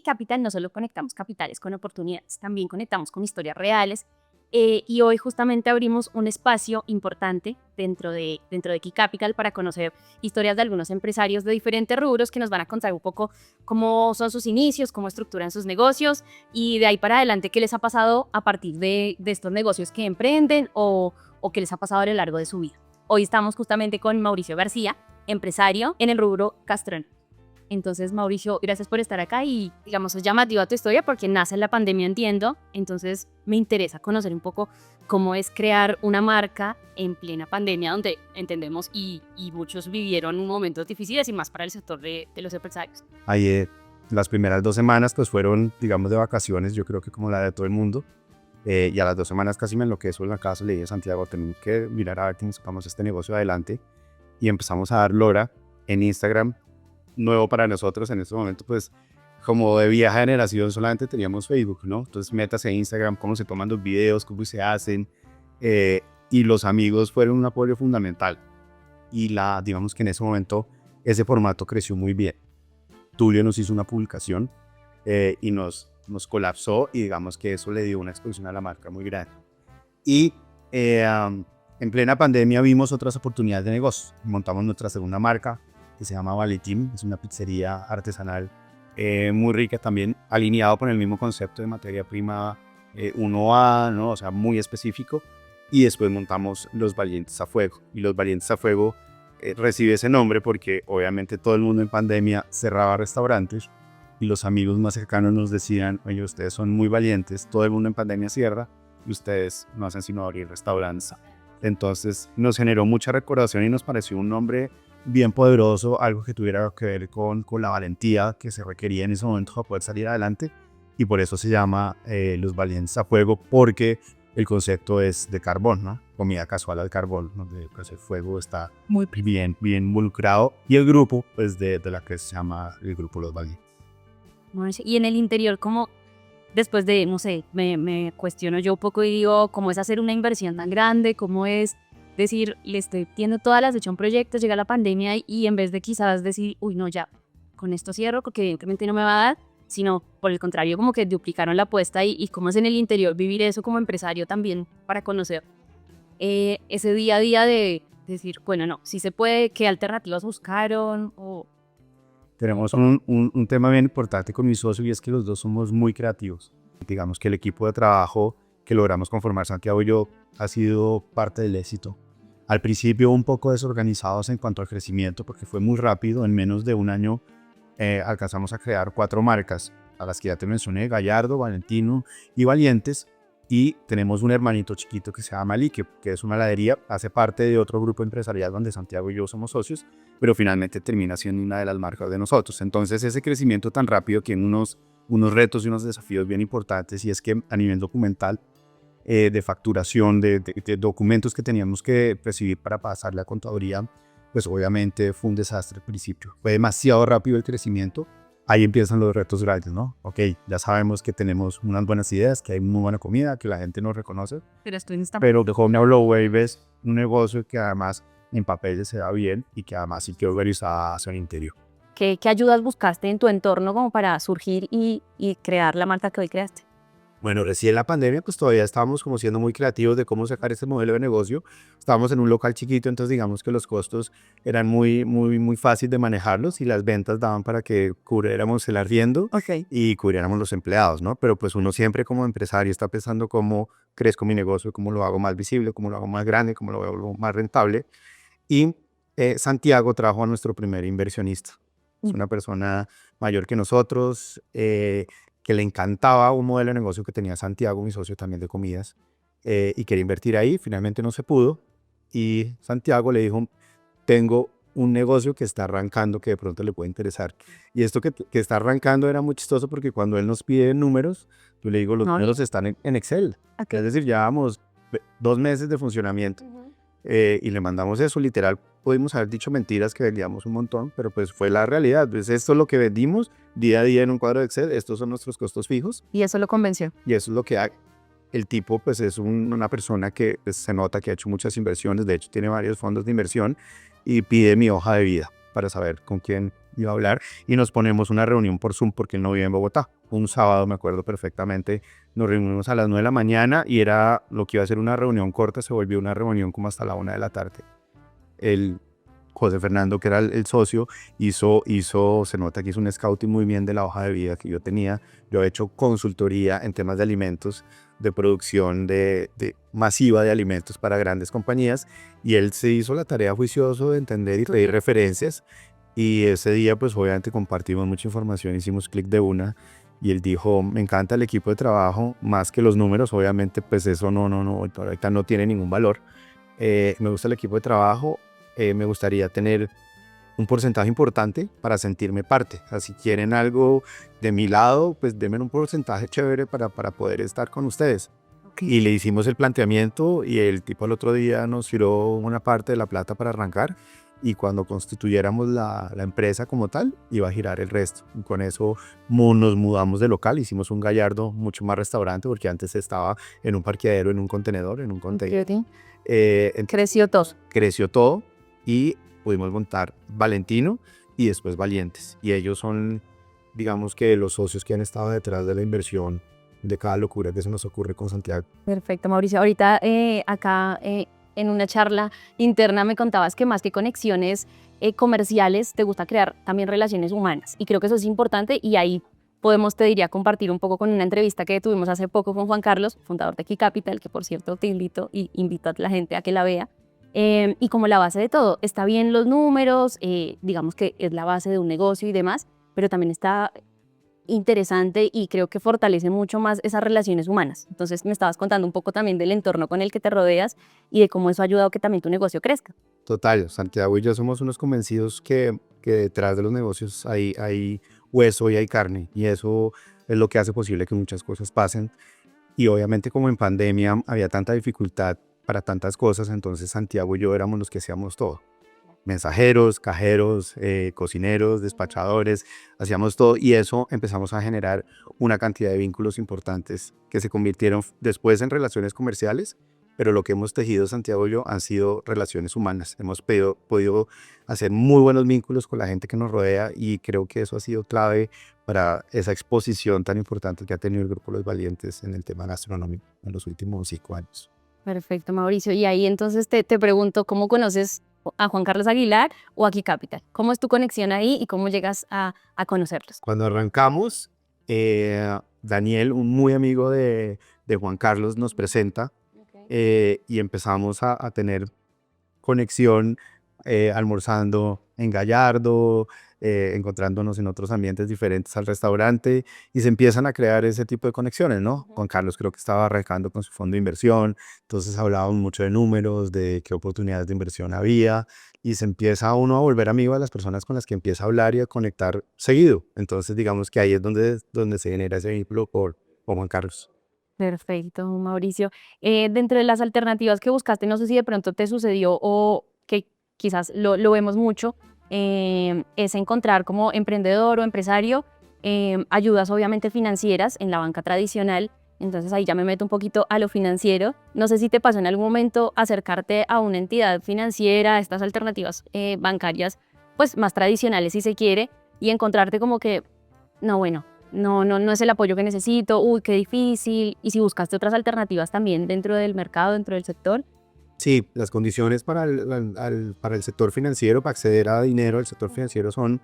Capital no solo conectamos capitales con oportunidades, también conectamos con historias reales. Y hoy justamente abrimos un espacio importante dentro de Key Capital para conocer historias de algunos empresarios de diferentes rubros que nos van a contar un poco cómo son sus inicios, cómo estructuran sus negocios y de ahí para adelante qué les ha pasado a partir de estos negocios que emprenden o qué les ha pasado a lo largo de su vida. Hoy estamos justamente con Mauricio García, empresario en el rubro gastronómico. Entonces, Mauricio, gracias por estar acá y, digamos, es llamativa tu historia porque nace en la pandemia, entiendo. Entonces, me interesa conocer un poco cómo es crear una marca en plena pandemia, donde entendemos y muchos vivieron un momentos difíciles y más para el sector de los empresarios. Ahí, las primeras 2 semanas, pues fueron, digamos, de vacaciones, yo creo que como la de todo el mundo. Y a las 2 semanas casi me enloquezo en la casa, le dije a Santiago, tenemos que mirar a ver que nos sacamos este negocio adelante. Y empezamos a dar lora en Instagram, nuevo para nosotros en este momento, pues como de vieja generación solamente teníamos Facebook, ¿no? Entonces métase a Instagram, cómo se toman los videos, cómo se hacen, y los amigos fueron un apoyo fundamental. Y digamos que en ese momento ese formato creció muy bien. Tulio nos hizo una publicación y nos colapsó y digamos que eso le dio una exposición a la marca muy grande. Y en plena pandemia vimos otras oportunidades de negocio. Montamos nuestra segunda marca, que se llama Valetim, es una pizzería artesanal muy rica también, alineado con el mismo concepto de materia prima 1A, ¿no? O sea, muy específico. Y después montamos Los Valientes a Fuego. Y Los Valientes a Fuego recibe ese nombre porque obviamente todo el mundo en pandemia cerraba restaurantes y los amigos más cercanos nos decían, oye, ustedes son muy valientes, todo el mundo en pandemia cierra y ustedes no hacen sino abrir restaurantes. Entonces nos generó mucha recordación y nos pareció un nombre bien poderoso, algo que tuviera que ver con la valentía que se requería en ese momento para poder salir adelante, y por eso se llama Los Valientes a Fuego, porque el concepto es de carbón, ¿no? Comida casual al carbón, donde pues, el fuego está muy bien involucrado, y el grupo pues de la que se llama el grupo Los Valientes. Y en el interior, ¿cómo después de, no sé, me cuestiono yo un poco y digo, ¿cómo es hacer una inversión tan grande? ¿Cómo es decir, le estoy viendo todas las hecho un proyecto, llega la pandemia y en vez de quizás decir, uy, no, ya, con esto cierro porque evidentemente no me va a dar, sino por el contrario, como que duplicaron la apuesta y cómo es en el interior vivir eso como empresario también para conocer ese día a día de decir, bueno, no, si se puede, ¿qué alternativas buscaron? Tenemos un tema bien importante con mi socio y es que los dos somos muy creativos. Digamos que el equipo de trabajo que logramos conformar Santiago y yo ha sido parte del éxito. Al principio un poco desorganizados en cuanto al crecimiento porque fue muy rápido, en menos de un año alcanzamos a crear 4 marcas, a las que ya te mencioné, Gallardo, Valentino y Valientes, y tenemos un hermanito chiquito que se llama Lique, que es una heladería, hace parte de otro grupo empresarial donde Santiago y yo somos socios, pero finalmente termina siendo una de las marcas de nosotros. Entonces ese crecimiento tan rápido tiene unos retos y unos desafíos bien importantes, y es que a nivel documental, de facturación, de documentos que teníamos que recibir para pasarle a contaduría, pues obviamente fue un desastre al principio. Fue demasiado rápido el crecimiento. Ahí empiezan los retos grandes, ¿no? Ok, ya sabemos que tenemos unas buenas ideas, que hay muy buena comida, que la gente nos reconoce. Pero The Home Now Wave es un negocio que además en papel se da bien y que además sí que organiza hacia el interior. ¿Qué ayudas buscaste en tu entorno como para surgir y crear la marca que hoy creaste? Bueno, recién la pandemia, pues todavía estábamos como siendo muy creativos de cómo sacar este modelo de negocio. Estábamos en un local chiquito, entonces digamos que los costos eran muy fácil de manejarlos y las ventas daban para que cubriéramos el arriendo y cubriéramos los empleados, ¿no? Pero pues uno siempre como empresario está pensando cómo crezco mi negocio, cómo lo hago más visible, cómo lo hago más grande, cómo lo hago más rentable. Y Santiago trajo a nuestro primer inversionista. Es una persona mayor que nosotros, que le encantaba un modelo de negocio que tenía Santiago, mi socio también de comidas, y quería invertir ahí. Finalmente no se pudo y Santiago le dijo, tengo un negocio que está arrancando que de pronto le puede interesar. Y esto que está arrancando era muy chistoso porque cuando él nos pide números, yo le digo, los números están en Excel. Es decir, llevamos 2 meses de funcionamiento. Y le mandamos eso, literal, pudimos haber dicho mentiras que vendíamos un montón, pero pues fue la realidad. Pues esto es lo que vendimos día a día en un cuadro de Excel, estos son nuestros costos fijos. Y eso lo convenció. Y eso es lo que el tipo pues es una persona que pues, se nota que ha hecho muchas inversiones, de hecho tiene varios fondos de inversión y pide mi hoja de vida para saber con quién iba a hablar, y nos ponemos una reunión por Zoom porque él no vive en Bogotá. Un sábado, me acuerdo perfectamente, nos reunimos a las 9 de la mañana y era lo que iba a ser una reunión corta, se volvió una reunión como hasta la 1 de la tarde. El José Fernando, que era el socio, se nota que hizo un scouting muy bien de la hoja de vida que yo tenía. Yo he hecho consultoría en temas de alimentos, de producción masiva de alimentos para grandes compañías, y él se hizo la tarea juicioso de entender y pedir referencias, y ese día pues obviamente compartimos mucha información, hicimos clic de una, y él dijo, me encanta el equipo de trabajo, más que los números, obviamente pues eso no, ahorita no tiene ningún valor. Me gusta el equipo de trabajo, me gustaría tener un porcentaje importante para sentirme parte. O sea, si quieren algo de mi lado, pues denme un porcentaje chévere para poder estar con ustedes. Okay. Y le hicimos el planteamiento y el tipo al otro día nos tiró una parte de la plata para arrancar, y cuando constituyéramos la empresa como tal, iba a girar el resto. Y con eso nos mudamos de local, hicimos un Gallardo mucho más restaurante, porque antes estaba en un parqueadero, en un contenedor, en un container. Creció todo. Creció todo y pudimos montar Valentino y después Valientes. Y ellos son, digamos que los socios que han estado detrás de la inversión de cada locura que se nos ocurre con Santiago. Perfecto, Mauricio. Ahorita acá en una charla interna me contabas que más que conexiones comerciales, te gusta crear también relaciones humanas. Y creo que eso es importante, y ahí podemos, te diría, compartir un poco con una entrevista que tuvimos hace poco con Juan Carlos, fundador de Key Capital, que por cierto te invito a la gente a que la vea. Y como la base de todo, está bien los números, digamos que es la base de un negocio y demás, pero también está interesante y creo que fortalece mucho más esas relaciones humanas. Entonces me estabas contando un poco también del entorno con el que te rodeas y de cómo eso ha ayudado a que también tu negocio crezca. Total, Santiago y yo somos unos convencidos que detrás de los negocios hay hueso y hay carne, y eso es lo que hace posible que muchas cosas pasen. Y obviamente, como en pandemia había tanta dificultad para tantas cosas, entonces Santiago y yo éramos los que hacíamos todo. Mensajeros, cajeros, cocineros, despachadores, hacíamos todo, y eso empezamos a generar una cantidad de vínculos importantes que se convirtieron después en relaciones comerciales, pero lo que hemos tejido Santiago y yo han sido relaciones humanas. Hemos podido hacer muy buenos vínculos con la gente que nos rodea, y creo que eso ha sido clave para esa exposición tan importante que ha tenido el Grupo Los Valientes en el tema gastronómico en los últimos 5 años. Perfecto, Mauricio. Y ahí entonces te pregunto, ¿cómo conoces a Juan Carlos Aguilar o a Key Capital? ¿Cómo es tu conexión ahí y cómo llegas a conocerlos? Cuando arrancamos, Daniel, un muy amigo de Juan Carlos, nos presenta, y empezamos a tener conexión, almorzando en Gallardo, encontrándonos en otros ambientes diferentes al restaurante, y se empiezan a crear ese tipo de conexiones, ¿no? Juan Carlos creo que estaba arrancando con su fondo de inversión, entonces hablábamos mucho de números, de qué oportunidades de inversión había, y se empieza uno a volver amigo de las personas con las que empieza a hablar y a conectar seguido. Entonces digamos que ahí es donde se genera ese vínculo por Juan Carlos. Perfecto, Mauricio. Dentro de las alternativas que buscaste, no sé si de pronto te sucedió o que quizás lo vemos mucho, es encontrar como emprendedor o empresario ayudas obviamente financieras en la banca tradicional. Entonces ahí ya me meto un poquito a lo financiero. No sé si te pasó en algún momento acercarte a una entidad financiera, a estas alternativas bancarias pues más tradicionales si se quiere, y encontrarte como que, no, bueno, no es el apoyo que necesito, uy, qué difícil. Y si buscaste otras alternativas también dentro del mercado, dentro del sector. Sí, las condiciones para el sector financiero, para acceder a dinero del sector financiero son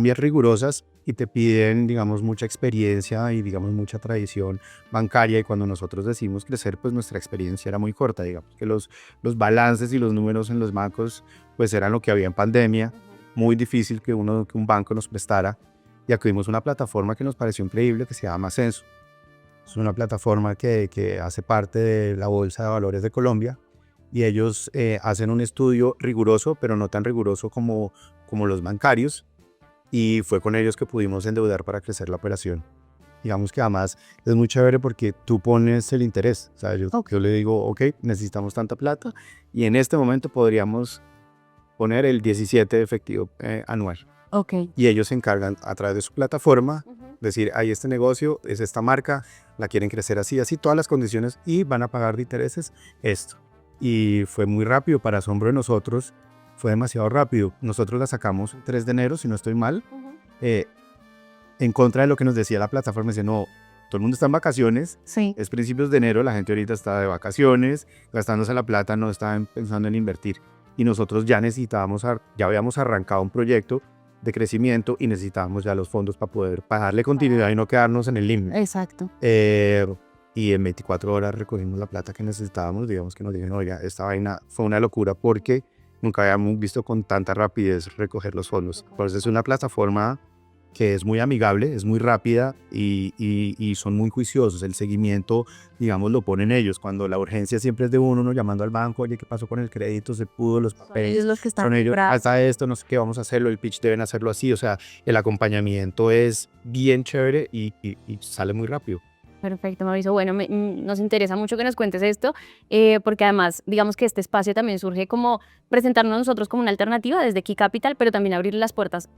bien rigurosas, y te piden, digamos, mucha experiencia y, digamos, mucha tradición bancaria. Y cuando nosotros decidimos crecer, pues nuestra experiencia era muy corta. Digamos que los balances y los números en los bancos pues eran lo que había en pandemia, muy difícil que un banco nos prestara, y acudimos a una plataforma que nos pareció increíble que se llama Censo. Es una plataforma que hace parte de la Bolsa de Valores de Colombia, y ellos hacen un estudio riguroso, pero no tan riguroso como los bancarios, y fue con ellos que pudimos endeudar para crecer la operación. Digamos que además es muy chévere porque tú pones el interés. O sea, yo le digo, ok, necesitamos tanta plata, y en este momento podríamos poner el 17 de efectivo anual. Okay. Y ellos se encargan a través de su plataforma, decir, hay este negocio, es esta marca, la quieren crecer así, todas las condiciones, y van a pagar de intereses esto. Y fue muy rápido, para asombro de nosotros, fue demasiado rápido. Nosotros la sacamos el 3 de enero, si no estoy mal, eh, en contra de lo que nos decía la plataforma. Dice, no, todo el mundo está en vacaciones, Sí. es principios de enero, la gente ahorita está de vacaciones, gastándose la plata, no estaban pensando en invertir. Y nosotros ya necesitábamos, ya habíamos arrancado un proyecto de crecimiento y necesitábamos ya los fondos para darle continuidad y no quedarnos en el limbo. Exacto. Y en 24 horas recogimos la plata que necesitábamos. Digamos que nos dijeron, oiga, esta vaina fue una locura porque nunca habíamos visto con tanta rapidez recoger los fondos. Por eso es una plataforma que es muy amigable, es muy rápida y son muy juiciosos. El seguimiento, digamos, lo ponen ellos. Cuando la urgencia siempre es de uno llamando al banco, oye, ¿qué pasó con el crédito? ¿Se pudo? Los papeles. Ellos los que están Son ellos, bravos. hasta esto, no sé qué, vamos a hacerlo. El pitch deben hacerlo así. O sea, el acompañamiento es bien chévere y sale muy rápido. Perfecto, Mauricio. Bueno, nos interesa mucho que nos cuentes esto, porque además, digamos que este espacio también surge como presentarnos nosotros como una alternativa desde Key Capital, pero también abrir las puertas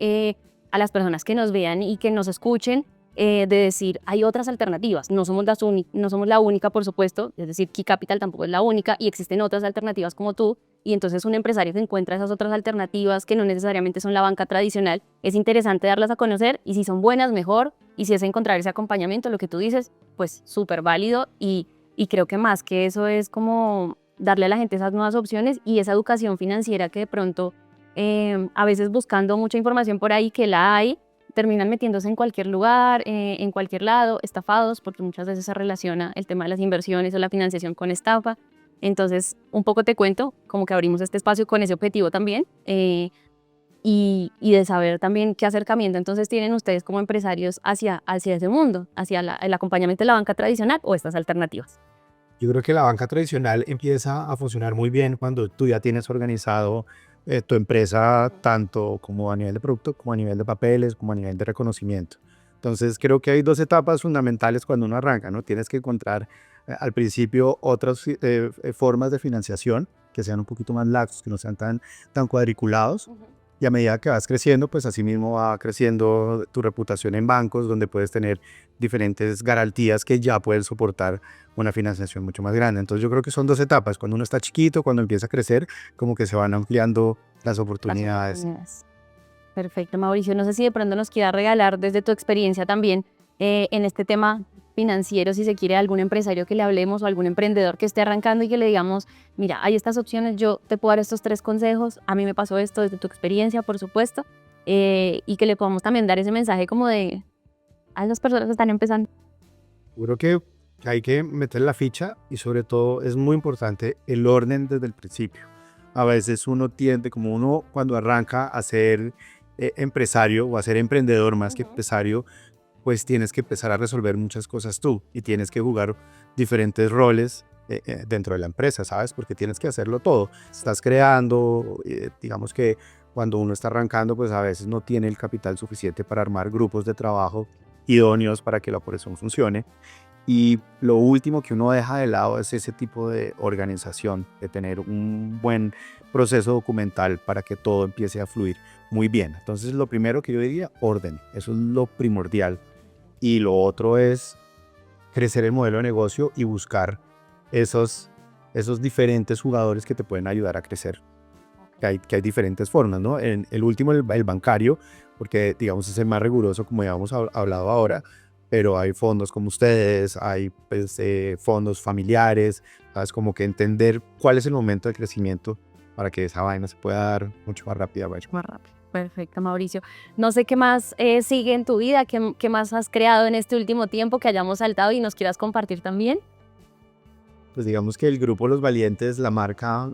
a las personas que nos vean y que nos escuchen, de decir, hay otras alternativas, no somos no somos la única, por supuesto, es decir, Key Capital tampoco es la única y existen otras alternativas como tú, y entonces un empresario que encuentra esas otras alternativas que no necesariamente son la banca tradicional, es interesante darlas a conocer y si son buenas, mejor, y si es encontrar ese acompañamiento, lo que tú dices, pues súper válido y creo que más que eso es como darle a la gente esas nuevas opciones y esa educación financiera que de pronto a veces buscando mucha información por ahí que la hay, terminan metiéndose en cualquier lugar, en cualquier lado, estafados, porque muchas veces se relaciona el tema de las inversiones o la financiación con estafa. Entonces, un poco te cuento, como que abrimos este espacio con ese objetivo también, y de saber también qué acercamiento entonces tienen ustedes como empresarios hacia ese mundo, hacia el acompañamiento de la banca tradicional o estas alternativas. Yo creo que la banca tradicional empieza a funcionar muy bien cuando tú ya tienes organizado tu empresa tanto como a nivel de producto, como a nivel de papeles, como a nivel de reconocimiento. Entonces creo que hay dos etapas fundamentales cuando uno arranca, ¿no? Tienes que encontrar al principio otras formas de financiación que sean un poquito más laxos, que no sean tan cuadriculados. Y a medida que vas creciendo, pues así mismo va creciendo tu reputación en bancos, donde puedes tener diferentes garantías que ya pueden soportar una financiación mucho más grande. Entonces yo creo que son dos etapas. Cuando uno está chiquito, cuando empieza a crecer, como que se van ampliando las oportunidades. Perfecto, Mauricio. No sé si de pronto nos quieras regalar desde tu experiencia también en este tema financiero, si se quiere, algún empresario que le hablemos o algún emprendedor que esté arrancando y que le digamos, mira, hay estas opciones, yo te puedo dar estos 3 consejos, a mí me pasó esto desde tu experiencia, por supuesto, y que le podamos también dar ese mensaje como de a las personas que están empezando. Creo que hay que meter la ficha y sobre todo es muy importante el orden desde el principio. A veces uno tiende, como uno cuando arranca a ser empresario o a ser emprendedor más que empresario, pues tienes que empezar a resolver muchas cosas tú y tienes que jugar diferentes roles dentro de la empresa, ¿sabes? Porque tienes que hacerlo todo. Estás creando, digamos que cuando uno está arrancando, pues a veces no tiene el capital suficiente para armar grupos de trabajo idóneos para que la operación funcione. Y lo último que uno deja de lado es ese tipo de organización, de tener un buen proceso documental para que todo empiece a fluir muy bien. Entonces, lo primero que yo diría, orden. Eso es lo primordial. Y lo otro es crecer el modelo de negocio y buscar esos diferentes jugadores que te pueden ayudar a crecer. Que hay diferentes formas, ¿no? En el último, el bancario, porque digamos es el más riguroso, como ya hemos hablado ahora, pero hay fondos como ustedes, hay pues, fondos familiares, ¿sabes? Como que entender cuál es el momento de crecimiento para que esa vaina se pueda dar mucho más rápida. Más rápido. Perfecto, Mauricio. No sé qué más sigue en tu vida, qué más has creado en este último tiempo que hayamos saltado y nos quieras compartir también. Pues digamos que el grupo Los Valientes, la marca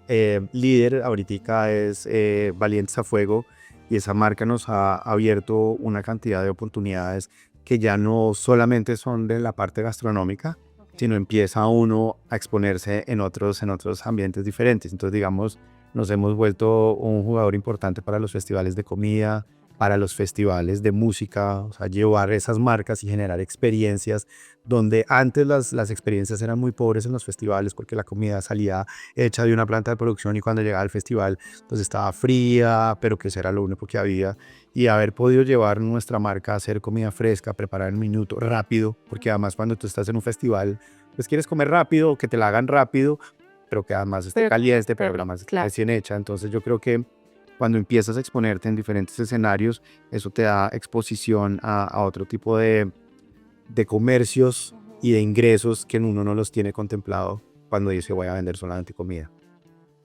líder ahorita es Valientes a Fuego, y esa marca nos ha abierto una cantidad de oportunidades que ya no solamente son de la parte gastronómica, sino empieza uno a exponerse en otros ambientes diferentes. Entonces, digamos, nos hemos vuelto un jugador importante para los festivales de comida, para los festivales de música, o sea, llevar esas marcas y generar experiencias donde antes las experiencias eran muy pobres en los festivales porque la comida salía hecha de una planta de producción y cuando llegaba al festival pues estaba fría, pero que eso era lo único que había. Y haber podido llevar nuestra marca a hacer comida fresca, preparar en un minuto, rápido, porque además cuando tú estás en un festival pues quieres comer rápido, que te la hagan rápido, pero que además esté Pero- caliente, pero pero, además esté claro. recién hecha. Entonces yo creo que cuando empiezas a exponerte en diferentes escenarios, eso te da exposición a otro tipo de comercios y de ingresos que uno no los tiene contemplado cuando dice voy a vender solamente comida.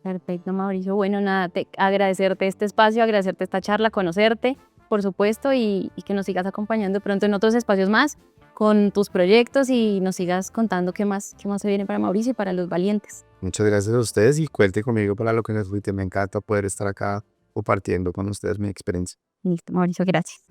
Perfecto, Mauricio. Bueno, nada, agradecerte este espacio, agradecerte esta charla, conocerte, por supuesto, y que nos sigas acompañando pronto en otros espacios más con tus proyectos y nos sigas contando qué más se viene para Mauricio y para los valientes. Muchas gracias a ustedes y cuente conmigo para lo que necesite. Me encanta poder estar acá compartiendo con ustedes mi experiencia. Listo, Mauricio, gracias.